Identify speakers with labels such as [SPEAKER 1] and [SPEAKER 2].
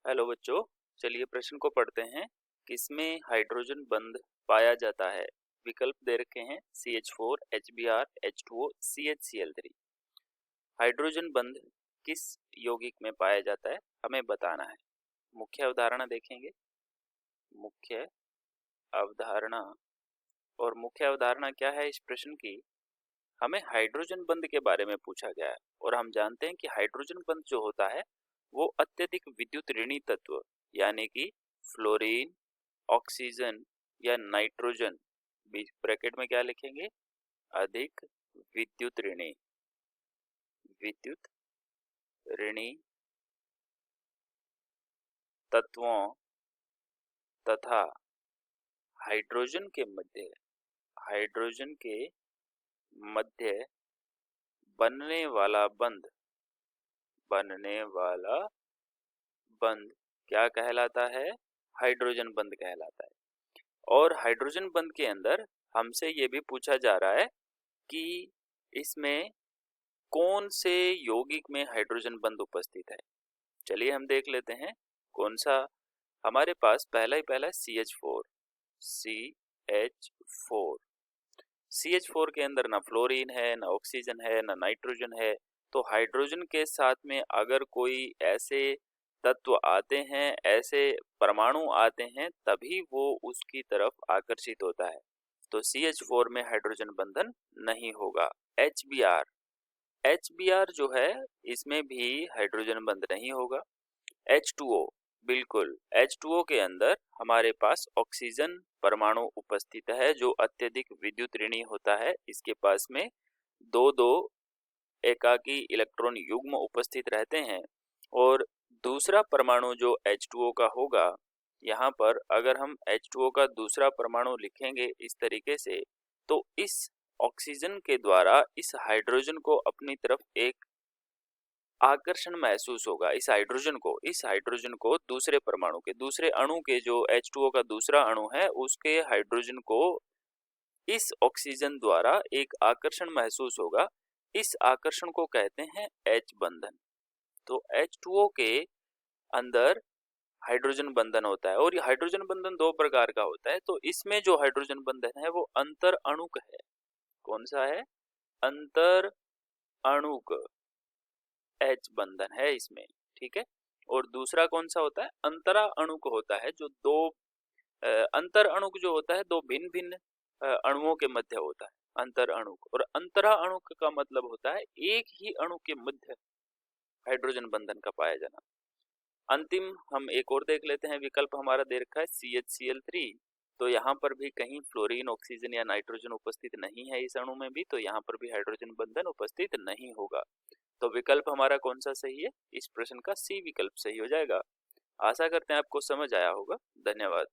[SPEAKER 1] Hello बच्चों, चलिए प्रश्न को पढ़ते हैं। किसमें हाइड्रोजन बंध पाया जाता है? विकल्प दे रखे हैं CH4, HBr, H2O, CHCl3। Hydrogen बंध किस यौगिक में पाया जाता है हमें बताना है। मुख्य अवधारणा देखेंगे। मुख्य अवधारणा, और मुख्य अवधारणा क्या है इस प्रश्न की? हमें हाइड्रोजन बंध के बारे में पूछा गया है और हम जानते हैं कि हाइड्रोजन बंध जो होता है वो अत्यधिक विद्युत ऋणी तत्व यानी कि फ्लोरीन, ऑक्सीजन या नाइट्रोजन, बीच ब्रैकेट में क्या लिखेंगे? अधिक विद्युत ऋणी, विद्युत ऋणी तत्वों तथा हाइड्रोजन के मध्य बनने वाला बंध क्या कहलाता है? हाइड्रोजन बंध कहलाता है। और हाइड्रोजन बंध के अंदर हमसे ये भी पूछा जा रहा है कि इसमें कौन से यौगिक में हाइड्रोजन बंध उपस्थित है। चलिए हम देख लेते हैं कौन सा। हमारे पास पहला ही पहला CH4। CH4 के अंदर ना फ्लोरीन है, ना ऑक्सीजन है, ना नाइट्रोजन है। तो हाइड्रोजन के साथ में अगर कोई ऐसे तत्व आते हैं, ऐसे परमाणु आते हैं, तभी वो उसकी तरफ आकर्षित होता है। तो CH4 में हाइड्रोजन बंधन नहीं होगा। HBr जो है इसमें भी हाइड्रोजन बंध नहीं होगा। H2O, बिल्कुल H2O के अंदर हमारे पास ऑक्सीजन परमाणु उपस्थित है जो अत्यधिक विद्युत ऋणी होता है। इसके पास में दो दो एकाकी इलेक्ट्रॉन युग्म उपस्थित रहते हैं। और दूसरा परमाणु जो H2O का होगा, यहाँ पर अगर हम H2O का दूसरा परमाणु लिखेंगे इस तरीके से, तो इस ऑक्सीजन के द्वारा इस हाइड्रोजन को अपनी तरफ एक आकर्षण महसूस होगा। इस हाइड्रोजन को दूसरे परमाणु के, दूसरे अणु के, जो H2O का दूसरा अणु है उसके हाइड्रोजन को इस ऑक्सीजन द्वारा एक आकर्षण महसूस होगा। इस आकर्षण को कहते हैं H बंधन। तो H2O के अंदर हाइड्रोजन बंधन होता है और ये हाइड्रोजन बंधन दो प्रकार का होता है। तो इसमें जो हाइड्रोजन बंधन है वो अंतर अणुक है। कौन सा है? अंतर अणुक H बंधन है इसमें, ठीक है। और दूसरा कौन सा होता है? अंतरा अणुक होता है, जो दो अंतर अणुक जो होता है दो भिन्न भिन्न अणुओं के मध्य होता है अंतर अणुक। और अंतरा अणुक का मतलब होता है एक ही अणु के मध्य हाइड्रोजन बंधन का पाया जाना। अंतिम हम एक और देख लेते हैं। विकल्प हमारा दे रखा है CHCl3। तो यहाँ पर भी कहीं फ्लोरीन, ऑक्सीजन या नाइट्रोजन उपस्थित नहीं है इस अणु में भी, तो यहाँ पर भी हाइड्रोजन बंधन उपस्थित नहीं होगा। तो विकल्प हमारा कौन सा सही है? इस प्रश्न का C विकल्प सही हो जाएगा। आशा करते हैं आपको समझ आया होगा। धन्यवाद।